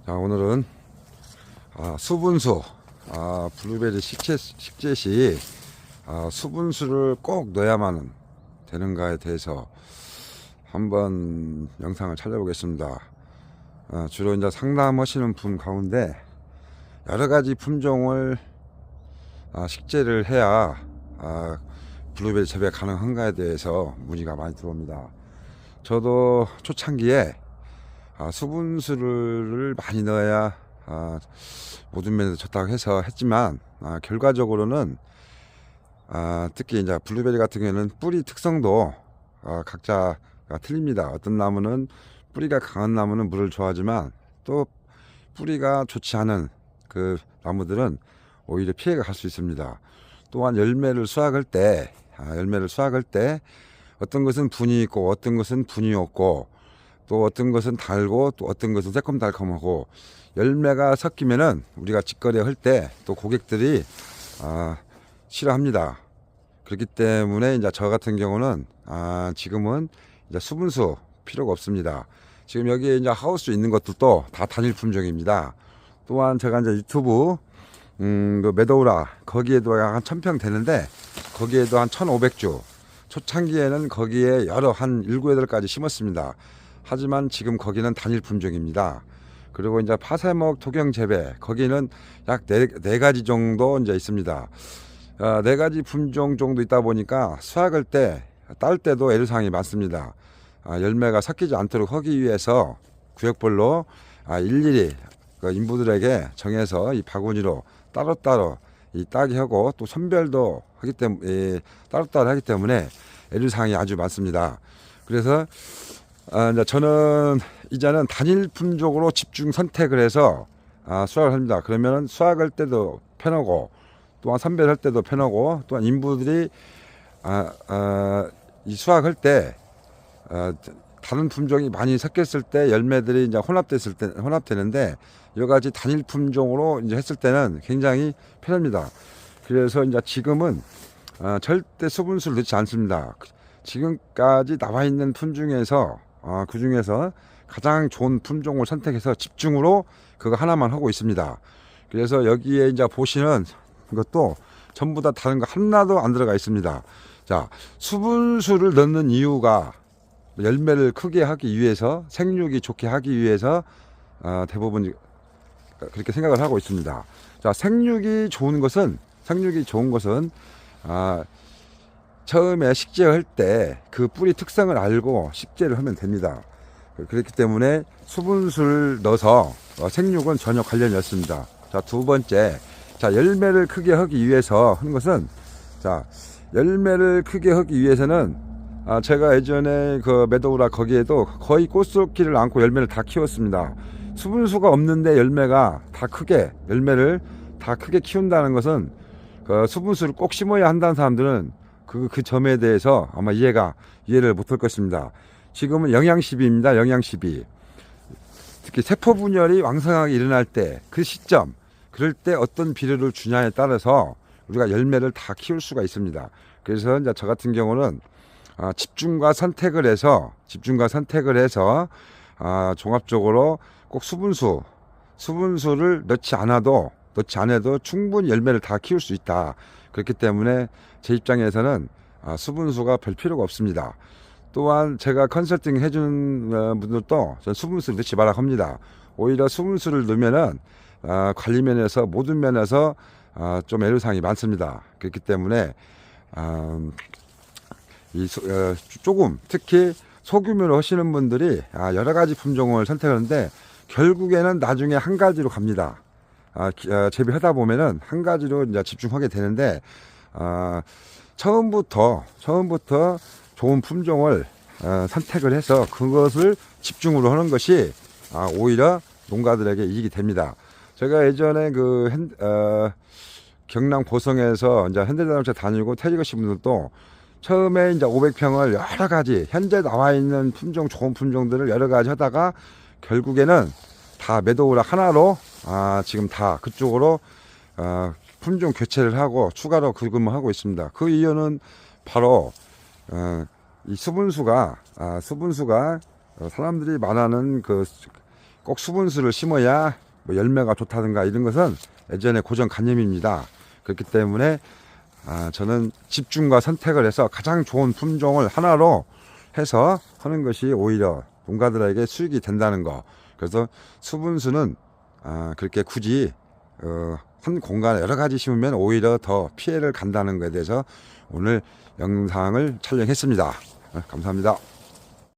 자, 오늘은 수분수, 블루베리 식재 시 수분수를 꼭 넣어야만 되는가에 대해서 한번 영상을 찾아보겠습니다. 주로 이제 상담하시는 분 가운데 여러 가지 품종을 식재를 해야 블루베리 재배 가능한가에 대해서 문의가 많이 들어옵니다. 저도 초창기에 수분수를 많이 넣어야 모든 면에서 좋다고 해서 했지만 결과적으로는 특히 이제 블루베리 같은 경우에는 뿌리 특성도 각자가 틀립니다. 어떤 나무는 뿌리가 강한 나무는 물을 좋아하지만 또 뿌리가 좋지 않은 그 나무들은 오히려 피해가 갈 수 있습니다. 또한 열매를 수확할 때 어떤 것은 분이 있고 어떤 것은 분이 없고 또 어떤 것은 달고 또 어떤 것은 새콤달콤하고 열매가 섞이면은 우리가 직거래 할 때 또 고객들이 싫어합니다. 그렇기 때문에 이제 저 같은 경우는 지금은 이제 수분수 필요가 없습니다. 지금 여기에 이제 하우스 있는 것들도 다 단일 품종입니다. 또한 제가 이제 유튜브 그 메도우라 거기에도 한 1000평 되는데 거기에도 한 1500주 초창기에는 거기에 여러 한 7, 8가지 심었습니다. 하지만 지금 거기는 단일 품종입니다. 그리고 이제 파쇄목 토경 재배 거기는 약 네 가지 정도 이제 있습니다. 4가지 품종 정도 있다 보니까 수확할 때 딸 때도 애로사항이 많습니다. 열매가 섞이지 않도록 하기 위해서 구역별로 일일이 그 인부들에게 정해서 이 바구니로 따로따로 이 따게 하고 또 선별도 하기 때문에 따로따로 하기 때문에 애로사항이 아주 많습니다. 그래서 이제 저는 이제는 단일 품종으로 집중 선택을 해서 수확을 합니다. 그러면 수확할 때도 편하고 또한 선별할 때도 편하고 또한 인부들이 이 수확할 때 다른 품종이 많이 섞였을 때 열매들이 이제 혼합되는데 여러 가지 단일 품종으로 이제 했을 때는 굉장히 편합니다. 그래서 이제 지금은 절대 수분수를 넣지 않습니다. 지금까지 나와 있는 품종에서 그 중에서 가장 좋은 품종을 선택해서 집중으로 그거 하나만 하고 있습니다. 그래서 여기에 이제 보시는 것도 전부 다 다른 거 하나도 안 들어가 있습니다. 자, 수분수를 넣는 이유가 열매를 크게 하기 위해서, 생육이 좋게 하기 위해서 대부분 그렇게 생각을 하고 있습니다. 자, 생육이 좋은 것은 처음에 식재할 때 그 뿌리 특성을 알고 식재를 하면 됩니다. 그렇기 때문에 수분수를 넣어서 생육은 전혀 관련이 없습니다. 자, 두 번째, 자, 열매를 크게 하기 위해서 하는 것은, 자, 열매를 크게 하기 위해서는 제가 예전에 그 메도우라 거기에도 거의 꽃속기를 안고 열매를 다 키웠습니다. 수분수가 없는데 열매를 다 크게 키운다는 것은 그 수분수를 꼭 심어야 한다는 사람들은 그 점에 대해서 아마 이해를 못할 것입니다. 지금은 영양시비입니다. 영양시비. 특히 세포분열이 왕성하게 일어날 때 그 시점, 그럴 때 어떤 비료를 주냐에 따라서 우리가 열매를 다 키울 수가 있습니다. 그래서 이제 저 같은 경우는 집중과 선택을 해서 종합적으로 꼭 수분수를 넣지 않아도 충분히 열매를 다 키울 수 있다. 그렇기 때문에 제 입장에서는 수분수가 별 필요가 없습니다. 또한 제가 컨설팅 해주는 분들도 전 수분수를 넣지 말라고 합니다. 오히려 수분수를 넣으면은 관리 면에서 모든 면에서 좀 애로사항이 많습니다. 그렇기 때문에 조금 특히 소규모로 하시는 분들이 여러 가지 품종을 선택하는데 결국에는 나중에 한 가지로 갑니다. 재배하다 보면은 한 가지로 이제 집중하게 되는데 처음부터 좋은 품종을 선택을 해서 그것을 집중으로 하는 것이 오히려 농가들에게 이익이 됩니다. 제가 예전에 경남 고성에서 이제 현대자동차 다니고 퇴직하신 분들도 처음에 이제 500평을 여러 가지 현재 나와 있는 좋은 품종들을 여러 가지 하다가 결국에는 다 메도우라 하나로 지금 다 그쪽으로 품종 교체를 하고 추가로 근무하고 있습니다. 그 이유는 바로 이 수분수가 사람들이 말하는 꼭 꼭 수분수를 심어야 뭐 열매가 좋다든가 이런 것은 예전에 고정관념입니다. 그렇기 때문에 저는 집중과 선택을 해서 가장 좋은 품종을 하나로 해서 하는 것이 오히려 농가들에게 수익이 된다는 거. 그래서 수분수는 그렇게 굳이 한 공간에 여러 가지 심으면 오히려 더 피해를 간다는 것에 대해서 오늘 영상을 촬영했습니다. 감사합니다.